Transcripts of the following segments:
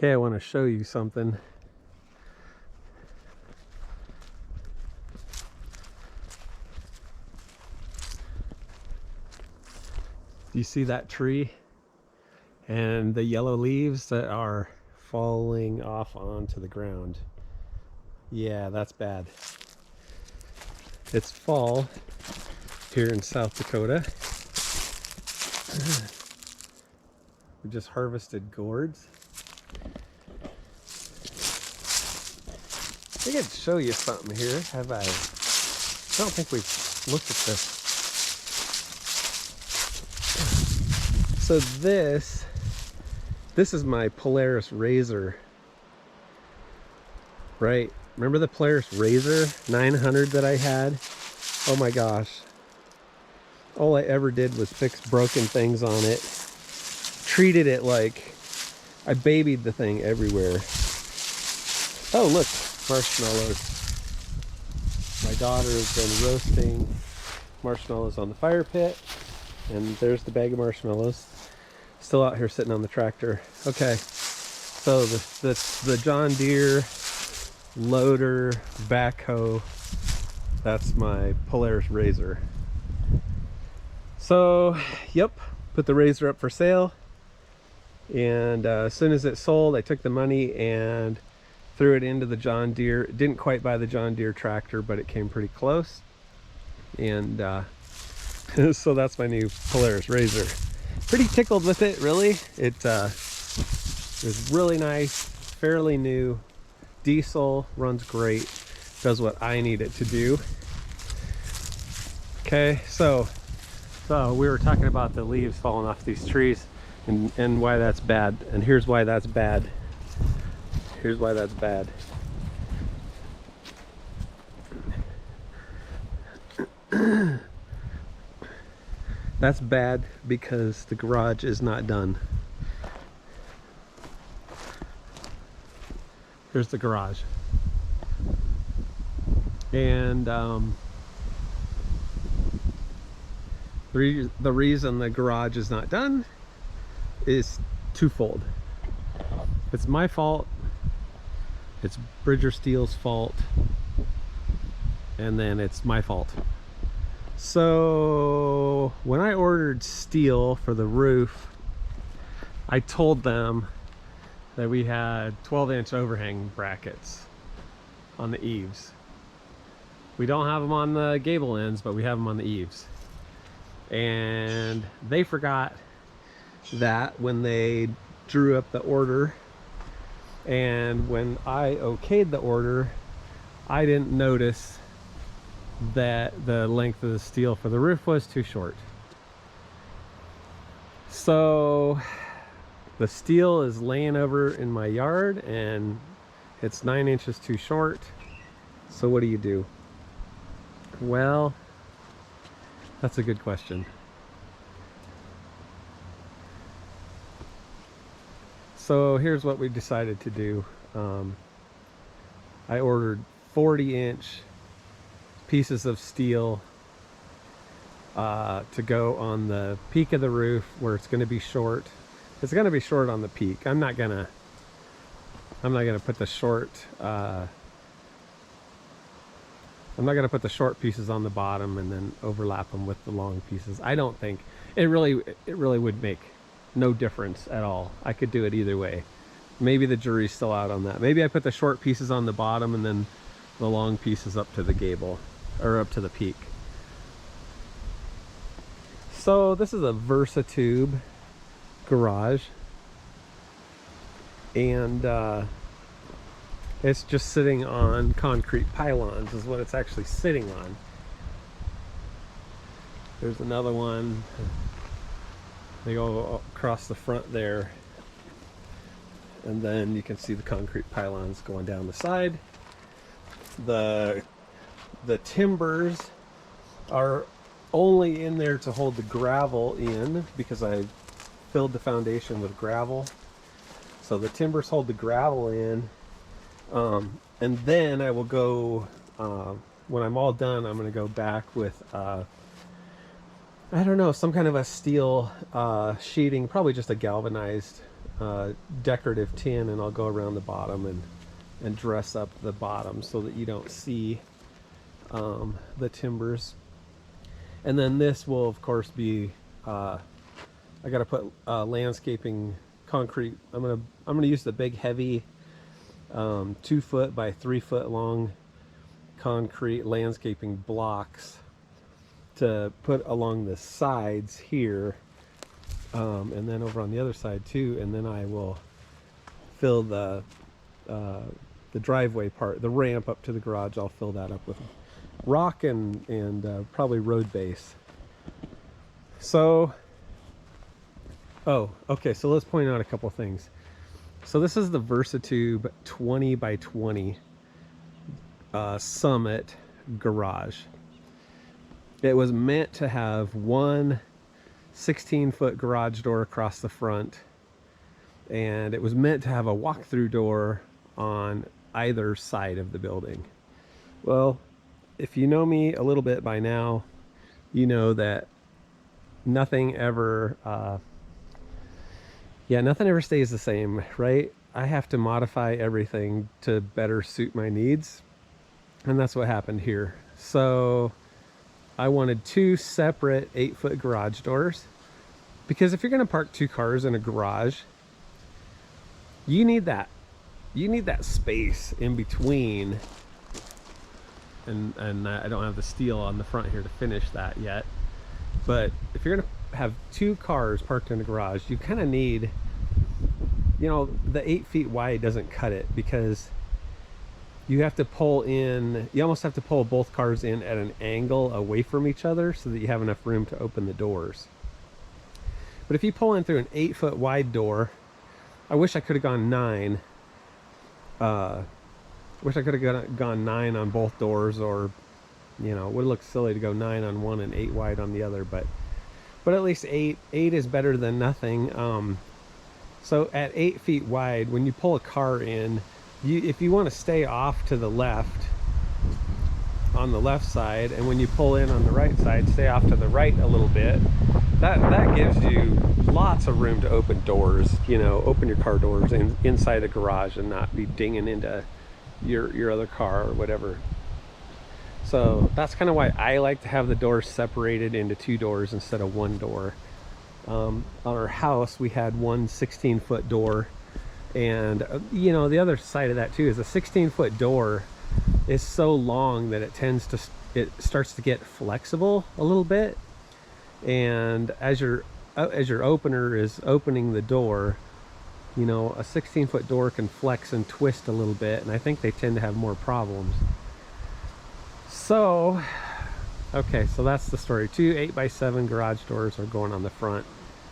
Okay, I want to show you something. Do you see that tree and the yellow leaves that are falling off onto the ground? Yeah, that's bad. It's fall here in South Dakota. We just harvested gourds. I could show you something here. I don't think we've looked at this. So this is my Polaris Razor, right? Remember the Polaris Razor 900 that I had? Oh my gosh. All I ever did was fix broken things on it. Treated it like I babied the thing everywhere. Oh, look, marshmallows. My daughter has been roasting marshmallows on the fire pit, and there's the bag of marshmallows. Still out here sitting on the tractor. Okay, so the John Deere loader backhoe, that's my Polaris Razor. So, yep, put the Razor up for sale. And as soon as it sold, I took the money and threw it into the John Deere. Didn't quite buy the John Deere tractor, but it came pretty close. And so that's my new Polaris Razor. Pretty tickled with it, really. It was really nice, fairly new, diesel, runs great, does what I need it to do. Okay, so we were talking about the leaves falling off these trees and why that's bad. And here's why that's bad. Here's why that's bad. That's bad because the garage is not done. Here's the garage. And the reason the garage is not done is twofold. It's my fault, it's Bridger Steel's fault, and then it's my fault. So when I ordered steel for the roof, I told them that we had 12-inch overhang brackets on the eaves. We don't have them on the gable ends, but we have them on the eaves. And they forgot that when they drew up the order, and when I okayed the order, I didn't notice that the length of the steel for the roof was too short. So the steel is laying over in my yard and it's 9 inches too short. So what do? Well, that's a good question. So here's what we decided to do. I ordered 40-inch pieces of steel to go on the peak of the roof where it's going to be short. It's going to be short on the peak. I'm not gonna put the short pieces on the bottom and then overlap them with the long pieces. I don't think it really would make no difference at all. I could do it either way. Maybe the jury's still out on that. Maybe I put the short pieces on the bottom and then the long pieces up to the gable or up to the peak. So this is a Versatube garage, and it's just sitting on concrete pylons is what it's actually sitting on. There's another one. They go across the front there, and then you can see the concrete pylons going down the side. The timbers are only in there to hold the gravel in because I filled the foundation with gravel. So the timbers hold the gravel in, and then I will go, when I'm all done, I'm going to go back with I don't know, some kind of a steel sheeting, probably just a galvanized decorative tin, and I'll go around the bottom and dress up the bottom so that you don't see the timbers. And then this will of course be I got to put landscaping concrete. I'm gonna use the big heavy 2 foot by 3 foot long concrete landscaping blocks to put along the sides here, and then over on the other side too. And then I will fill the driveway part, the ramp up to the garage. I'll fill that up with rock and probably road base. So, oh, okay. So let's point out a couple things. So this is the Versatube 20 by 20 Summit garage. It was meant to have one 16-foot garage door across the front, and it was meant to have a walk-through door on either side of the building. Well, if you know me a little bit by now, you know that nothing ever nothing ever stays the same, right? I have to modify everything to better suit my needs, and that's what happened here. So I wanted 2 separate 8-foot garage doors, because if you're going to park 2 cars in a garage, you need that space in between. And I don't have the steel on the front here to finish that yet, but if you're going to have 2 cars parked in a garage, you kind of need, you know, the 8 feet wide doesn't cut it, because you have to pull in, you almost have to pull both cars in at an angle away from each other so that you have enough room to open the doors. But if you pull in through an 8-foot wide door, I wish I could have gone 9. Wish I could have gone 9 on both doors, or, you know, it would look silly to go 9 on one and 8 wide on the other, but at least 8 is better than nothing. So at 8 feet wide, when you pull a car in, if you want to stay off to the left on the left side, and when you pull in on the right side, stay off to the right a little bit, that gives you lots of room to open doors, you know, open your car doors inside the garage and not be dinging into your other car or whatever. So that's kind of why I like to have the doors separated into 2 doors instead of 1 door. On our house, we had one 16-foot door, and you know, the other side of that too is a 16-foot door is so long that it starts to get flexible a little bit, and as your opener is opening the door, you know, a 16-foot door can flex and twist a little bit, and I think they tend to have more problems. So, okay, so that's the story. 2 8x7 garage doors are going on the front,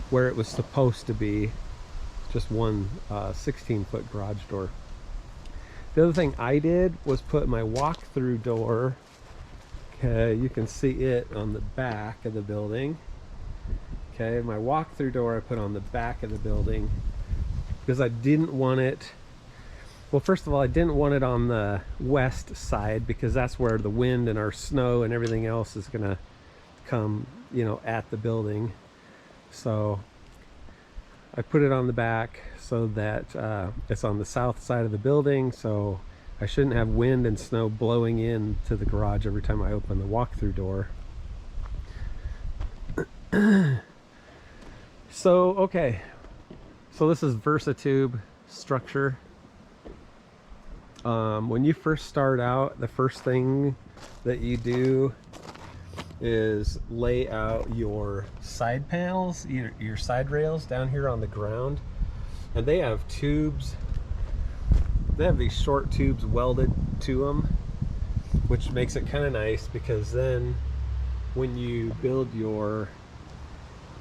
where it was supposed to be just one 16-foot garage door. The other thing I did was put my walk-through door, okay, you can see it on the back of the building. Okay, my walk-through door I put on the back of the building because I didn't want it, well, first of all, I didn't want it on the west side, because that's where the wind and our snow and everything else is gonna come, you know, at the building. So I put it on the back so that it's on the south side of the building, so I shouldn't have wind and snow blowing in to the garage every time I open the walk-through door. So, okay, so this is Versatube Structure. When you first start out, the first thing that you do is lay out your side panels, your side rails down here on the ground, and they have tubes. They have these short tubes welded to them, which makes it kind of nice, because then when you build your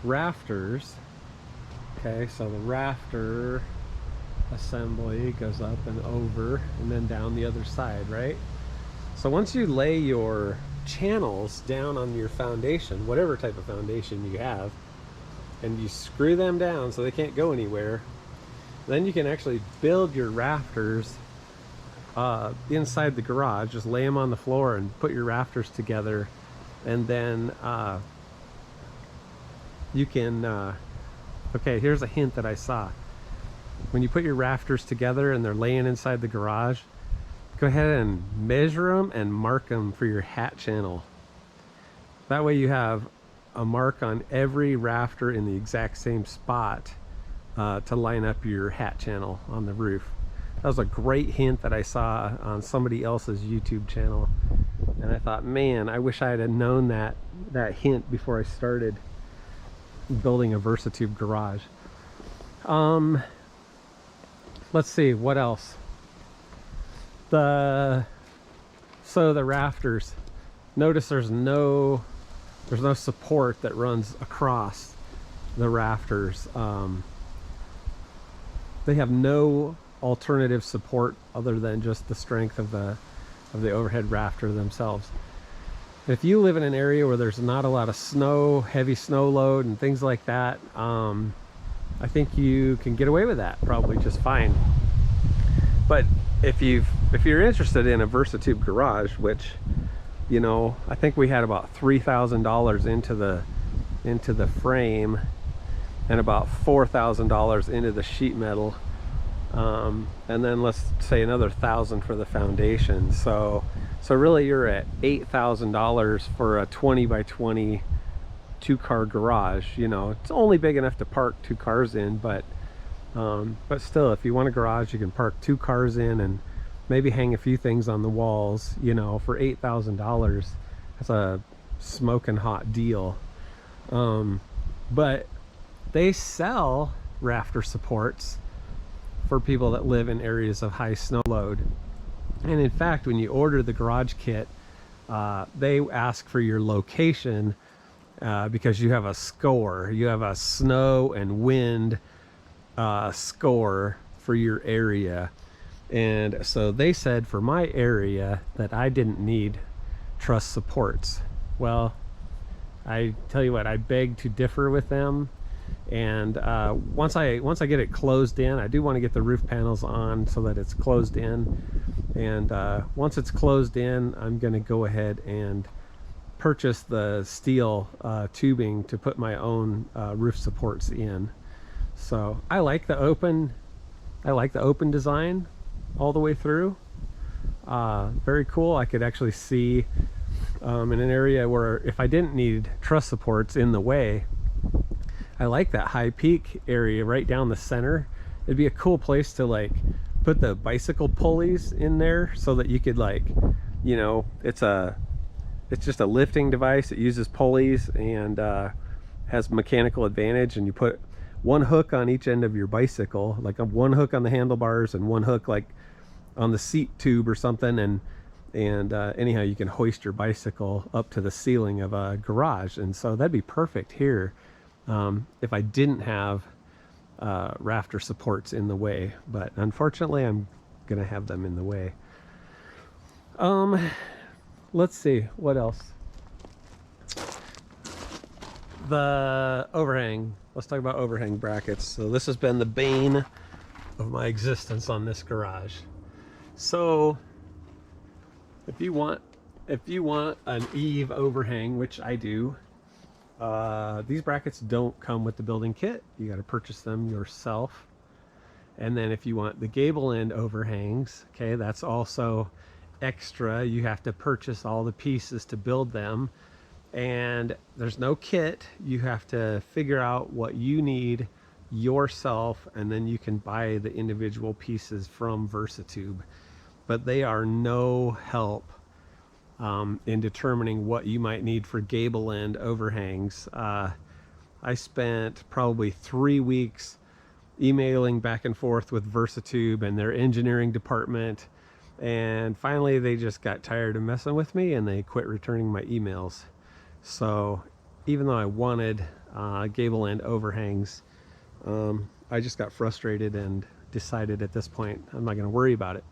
rafters, okay, so the rafter assembly goes up and over and then down the other side, right? So once you lay your channels down on your foundation, whatever type of foundation you have, and you screw them down so they can't go anywhere, then you can actually build your rafters inside the garage. Just lay them on the floor and put your rafters together, and then you can okay, here's a hint that I saw. when you put your rafters together and they're laying inside the garage, go ahead and measure them and mark them for your hat channel. That way you have a mark on every rafter in the exact same spot to line up your hat channel on the roof. That was a great hint that I saw on somebody else's YouTube channel, and I thought, man, I wish I had known that hint before I started building a Versatube garage. Let's see what else. So the rafters, notice there's no support that runs across the rafters. They have no alternative support other than just the strength of the overhead rafter themselves. If you live in an area where there's not a lot of snow, heavy snow load and things like that, I think you can get away with that probably just fine. But if you're interested in a Versatube garage, which, you know, I think we had about $3,000 into the frame and about $4,000 into the sheet metal, and then let's say another $1,000 for the foundation. So really you're at $8,000 for a 20 by 20 two-car garage. You know, it's only big enough to park 2 cars in, but still, if you want a garage, you can park 2 cars in and maybe hang a few things on the walls. You know, for $8,000, that's a smoking hot deal. But they sell rafter supports for people that live in areas of high snow load. And in fact, when you order the garage kit, they ask for your location because you have a score. You have a snow and wind score for your area. And so they said for my area that I didn't need truss supports. Well, I tell you what, I beg to differ with them. And once I get it closed in, I do want to get the roof panels on so that it's closed in. And once it's closed in, I'm going to go ahead and purchase the steel tubing to put my own roof supports in. So I like the open design all the way through. Very cool. I could actually see in an area where if I didn't need truss supports in the way, I like that high peak area right down the center. It'd be a cool place to like put the bicycle pulleys in there so that you could, like, you know, it's just a lifting device. It uses pulleys and has mechanical advantage, and you put one hook on each end of your bicycle, like one hook on the handlebars and one hook like on the seat tube or something, and anyhow you can hoist your bicycle up to the ceiling of a garage. And so that'd be perfect here if I didn't have rafter supports in the way, but unfortunately I'm gonna have them in the way. Let's see what else. The overhang. Let's talk about overhang brackets. So this has been the bane of my existence on this garage. So if you want an eave overhang, which I do, these brackets don't come with the building kit. You got to purchase them yourself. And then if you want the gable end overhangs, okay, that's also extra. You have to purchase all the pieces to build them, and there's no kit. You have to figure out what you need yourself, and then you can buy the individual pieces from Versatube. But they are no help in determining what you might need for gable end overhangs. I spent probably 3 weeks emailing back and forth with Versatube and their engineering department, and finally they just got tired of messing with me and they quit returning my emails. So even though I wanted gable end overhangs, I just got frustrated and decided at this point I'm not going to worry about it.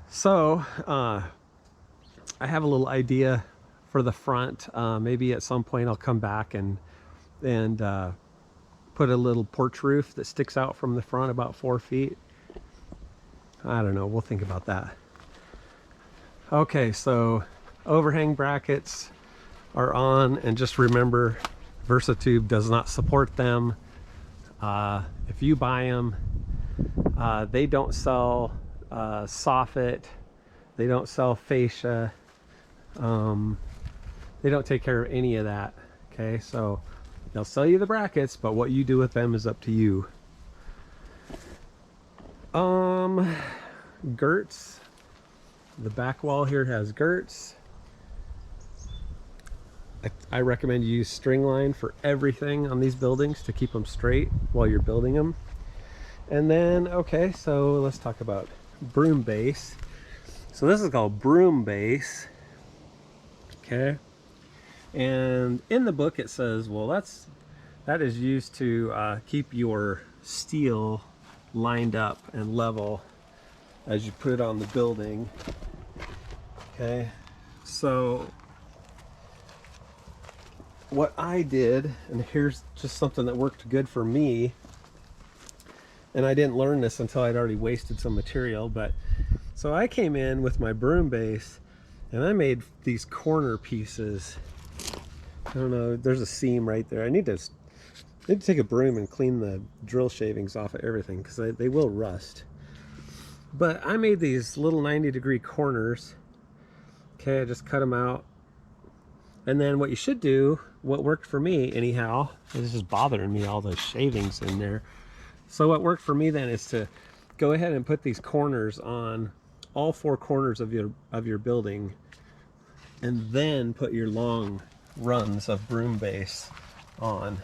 So I have a little idea for the front. Maybe at some point I'll come back and put a little porch roof that sticks out from the front about 4 feet. I don't know, we'll think about that. Okay, so overhang brackets are on, and just remember Versatube does not support them. If you buy them, they don't sell soffit, they don't sell fascia, they don't take care of any of that. Okay, so they'll sell you the brackets, but what you do with them is up to you. Girts. The back wall here has girts. I recommend you use string line for everything on these buildings to keep them straight while you're building them. And then, okay, so let's talk about broom base. So this is called broom base. Okay. And in the book it says, well, that is used to keep your steel lined up and level as you put it on the building. Okay, so what I did, and here's just something that worked good for me, and I didn't learn this until I'd already wasted some material, but so I came in with my broom base and I made these corner pieces. I don't know, there's a seam right there. I need to take a broom and clean the drill shavings off of everything because they will rust. But I made these little 90-degree corners. Okay, I just cut them out. And then what you should do, what worked for me anyhow, this is bothering me, all those shavings in there. So what worked for me then is to go ahead and put these corners on all four corners of your building, and then put your long runs of broom base on.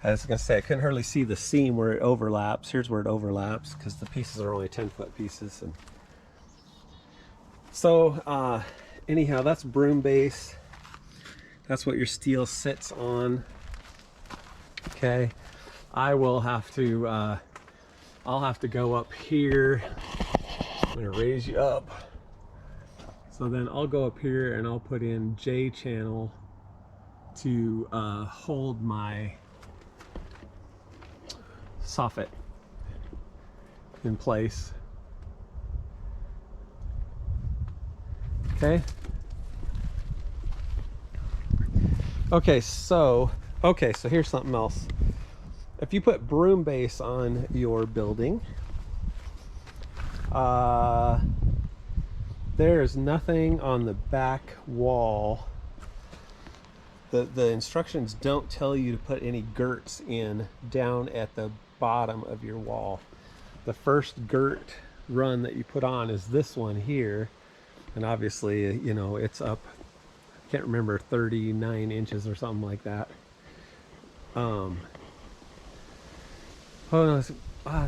I was gonna say, I couldn't hardly see the seam where it overlaps. Here's where it overlaps because the pieces are only 10-foot pieces. And so anyhow, that's broom base. That's what your steel sits on. Okay, I will have to I'll have to go up here. I'm gonna raise you up. So then I'll go up here and I'll put in J channel to hold my soffit in place. Okay. Okay, so here's something else. If you put broom base on your building, there's nothing on the back wall. The instructions don't tell you to put any girts in down at the bottom of your wall. The first girt run that you put on is this one here, and obviously, you know, it's up, I can't remember, 39 inches or something like that. Oh no, it's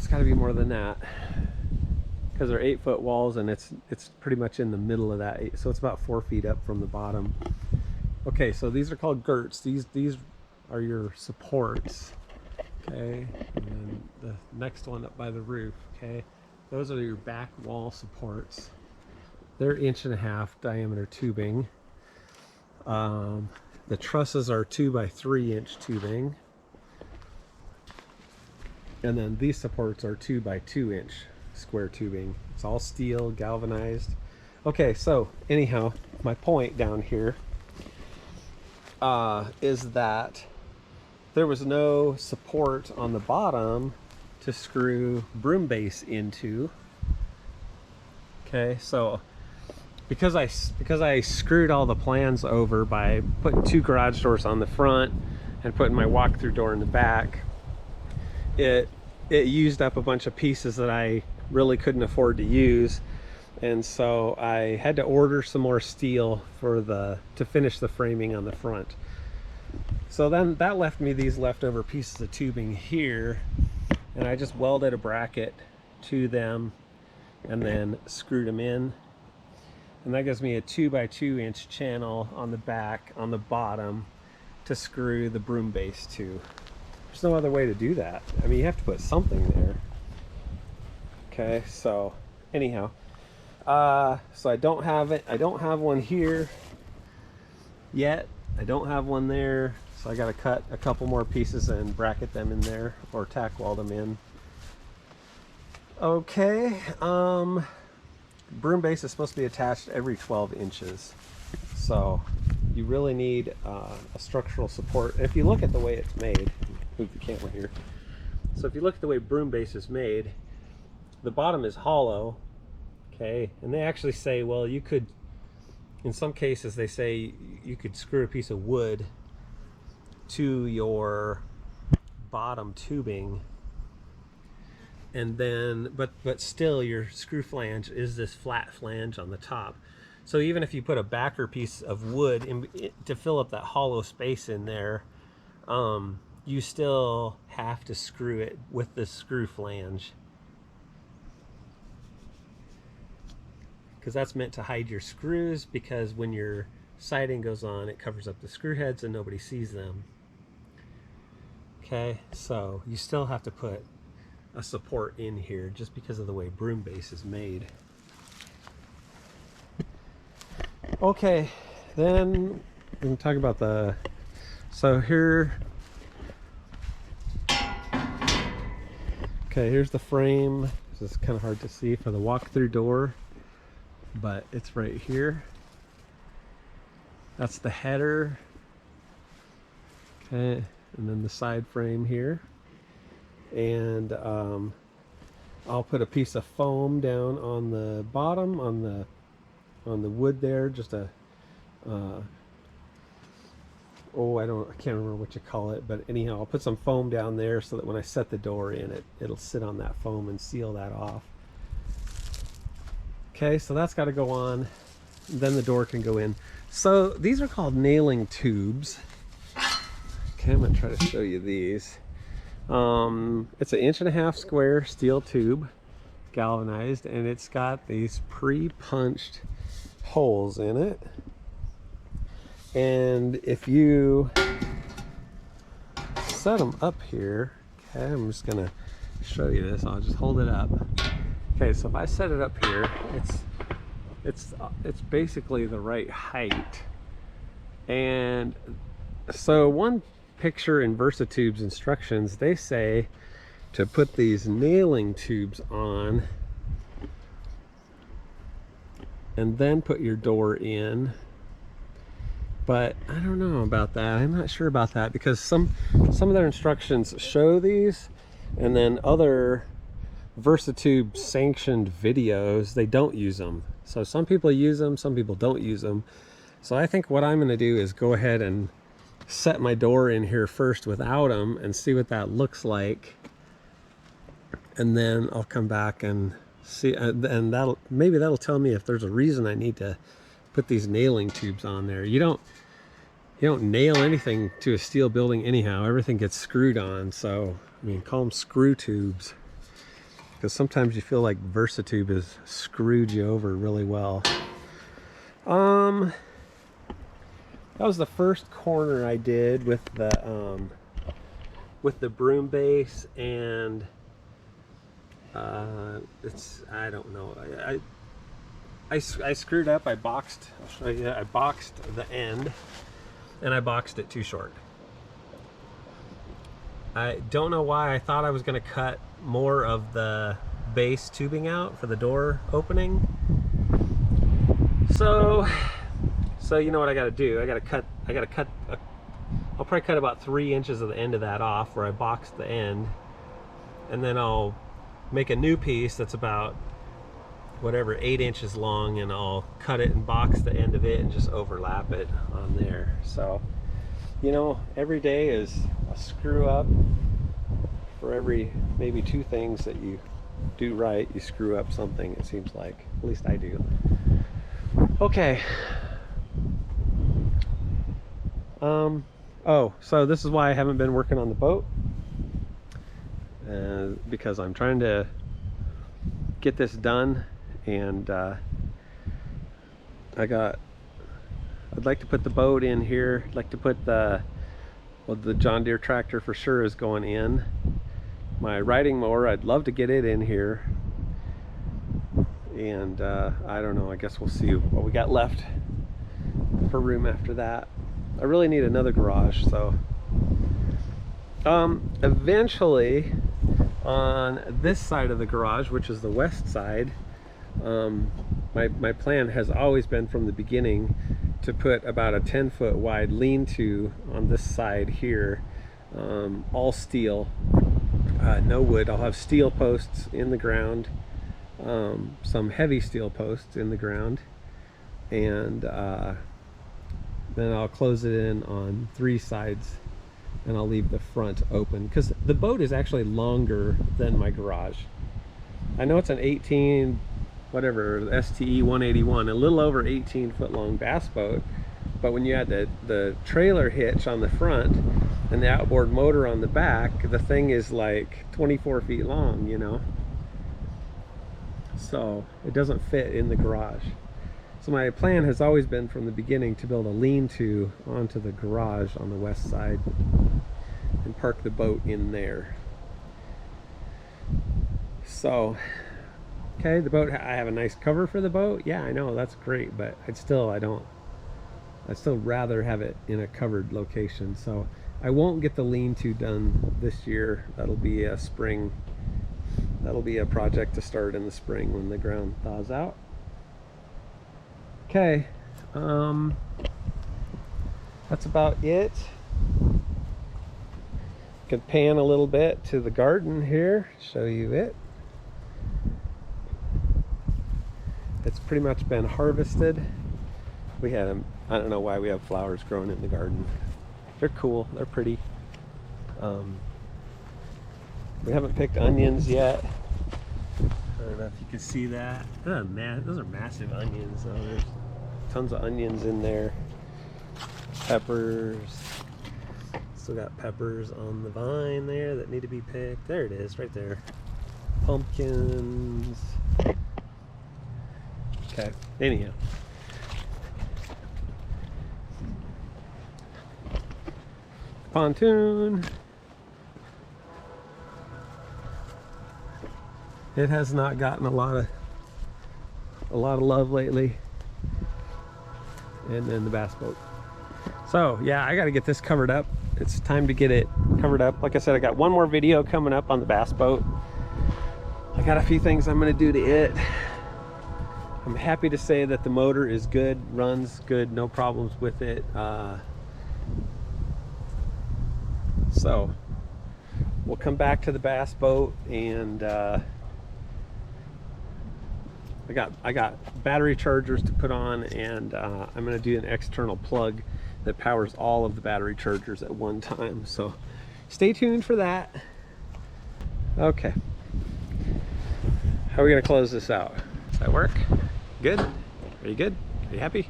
got to be more than that because they're 8-foot walls, and it's pretty much in the middle of that, so it's about 4 feet up from the bottom. Okay, so these are called girts. These are your supports. Okay, and then the next one up by the roof. Okay, those are your back wall supports. They're 1.5-inch diameter tubing. The trusses are 2 by 3-inch tubing, and then these supports are 2 by 2-inch square tubing. It's all steel, galvanized. Okay, so anyhow, my point down here is that there was no support on the bottom to screw broom base into. Okay, so because I screwed all the plans over by putting 2 garage doors on the front and putting my walk-through door in the back, it used up a bunch of pieces that I really couldn't afford to use, and so I had to order some more steel to finish the framing on the front. So then that left me these leftover pieces of tubing here, and I just welded a bracket to them and then screwed them in, and that gives me a 2 by 2-inch channel on the back, on the bottom, to screw the broom base to. There's no other way to do that. I mean, you have to put something there. Okay, so anyhow, so I don't have it. I don't have one here yet. I don't have one there, so I got to cut a couple more pieces and bracket them in there, or tack weld them in. Okay, broom base is supposed to be attached every 12 inches. So you really need a structural support. If you look at the way it's made, move the camera here. So if you look at the way Broom Base is made, the bottom is hollow, okay? And they actually say, well, you could, in some cases, they say you could screw a piece of wood to your bottom tubing, and then, but still your screw flange is this flat flange on the top. So even if you put a backer piece of wood to fill up that hollow space in there, you still have to screw it with the screw flange, because that's meant to hide your screws, because when your siding goes on, it covers up the screw heads and nobody sees them. Okay, so you still have to put a support in here just because of the way Broom Base is made. Okay, then we can talk about the, so here, okay, here's the frame. This is kind of hard to see for the walk-through door, but it's right here. That's the header. Okay, and then the side frame here. And I'll put a piece of foam down on the bottom, on the wood there, just a I can't remember what you call it, but anyhow, I'll put some foam down there so that when I set the door in, it'll sit on that foam and seal that off. Okay, so that's got to go on, then the door can go in. So these are called nailing tubes. Okay, I'm gonna try to show you these. It's an 1.5 inch square steel tube, galvanized, and it's got these pre-punched holes in it. And if you set them up here, okay, I'm just gonna show you this. I'll just hold it up. Okay, so if I set it up here, it's basically the right height. And so one picture in Versatube's instructions, they say to put these nailing tubes on and then put your door in, but I don't know about that. I'm not sure about that, because some of their instructions show these, and then other Versatube sanctioned videos, they don't use them. So some people use them, some people don't use them. So I think what I'm going to do is go ahead and set my door in here first without them and see what that looks like, and then I'll come back and see, and maybe that'll tell me if there's a reason I need to put these nailing tubes on there. You don't nail anything to a steel building anyhow. Everything gets screwed on. So I mean, call them screw tubes, because sometimes you feel like Versatube has screwed you over really well. That was the first corner I did with the Broom Base, and I don't know. I screwed up. I boxed. I'll show you. I boxed the end, and I boxed it too short. I don't know why. I thought I was going to cut more of the base tubing out for the door opening. So you know what I got to do? I got to cut. I'll probably cut about 3 inches of the end of that off where I boxed the end, and then I'll make a new piece that's about whatever 8 inches long, and I'll cut it and box the end of it and just overlap it on there. So, you know, every day is a screw up. For every maybe 2 things that you do right, you screw up something, it seems like. At least I do. Okay. Oh, so this is why I haven't been working on the boat, because I'm trying to get this done, and I'd like to put the boat in here. I'd like to put the John Deere tractor for sure is going in. My riding mower, I'd love to get it in here, and I don't know, I guess we'll see what we got left for room after that. I really need another garage, so eventually on this side of the garage, which is the west side, my plan has always been from the beginning to put about a 10-foot wide lean-to on this side here, all steel, no wood. I'll have steel posts in the ground, some heavy steel posts in the ground, and then I'll close it in on 3 sides, and I'll leave the front open because the boat is actually longer than my garage. I know it's an 18 whatever, STE 181, a little over 18-foot long bass boat, but when you add the trailer hitch on the front and the outboard motor on the back, the thing is like 24 feet long, you know, so it doesn't fit in the garage. So my plan has always been from the beginning to build a lean-to onto the garage on the west side and park the boat in there. So okay, the boat, I have a nice cover for the boat. Yeah, I know, that's great, but I'd still rather have it in a covered location. So I won't get the lean-to done this year. That'll be a spring, that'll be a project to start in the spring when the ground thaws out. Okay, that's about it. Could pan a little bit to the garden here, show you it. It's pretty much been harvested. We had them, I don't know why we have flowers growing in the garden. They're cool, they're pretty. We haven't picked onions yet. I don't know if you can see that. Those are massive onions. So there's tons of onions in there. Peppers. Still got peppers on the vine there that need to be picked. There it is, right there. Pumpkins. Okay, anyhow. Pontoon. It has not gotten a lot of love lately. And then the bass boat. So yeah, I got to get this covered up. It's time to get it covered up. Like I said, I got one more video coming up on the bass boat. I got a few things I'm going to do to it. I'm happy to say that the motor is good, runs good, no problems with it. So we'll come back to the bass boat, and I got battery chargers to put on, and I'm going to do an external plug that powers all of the battery chargers at one time. So stay tuned for that. Okay. How are we going to close this out? Does that work? Good? Are you good? Are you happy?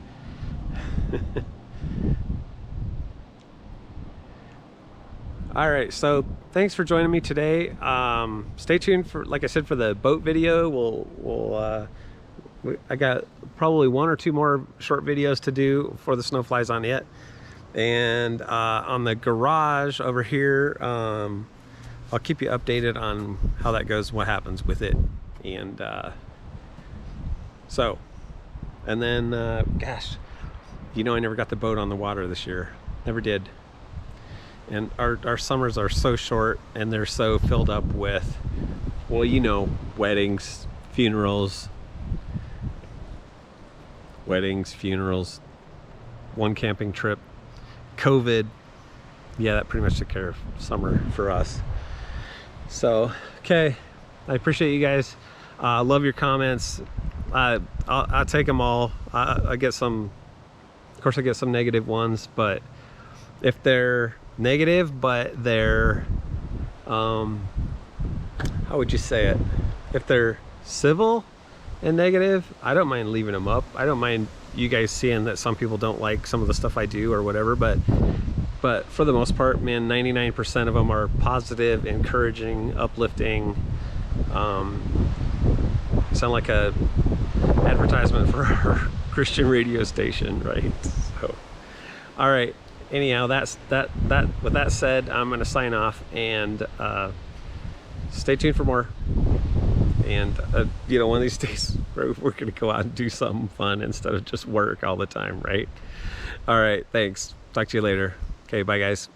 All right, so thanks for joining me today. Stay tuned for, like I said, for the boat video. I got probably 1 or 2 more short videos to do before the snow flies on it. And on the garage over here, I'll keep you updated on how that goes, what happens with it. And and then gosh, you know, I never got the boat on the water this year. Never did. And our summers are so short, and they're so filled up with, well, you know, weddings, funerals, one camping trip, COVID. Yeah, that pretty much took care of summer for us. So, okay, I appreciate you guys. Love your comments. I'll take them all. I get some, of course I get some negative ones, but if they're negative, but they're, how would you say it? If they're civil and negative, I don't mind leaving them up. I don't mind you guys seeing that some people don't like some of the stuff I do or whatever, but for the most part, man, 99% of them are positive, encouraging, uplifting. Sound like a advertisement for our Christian radio station, right? So, all right. Anyhow, that's that. With that said, I'm going to sign off, and stay tuned for more. And you know, one of these days we're going to go out and do something fun instead of just work all the time, right? All right. Thanks. Talk to you later. Okay. Bye, guys.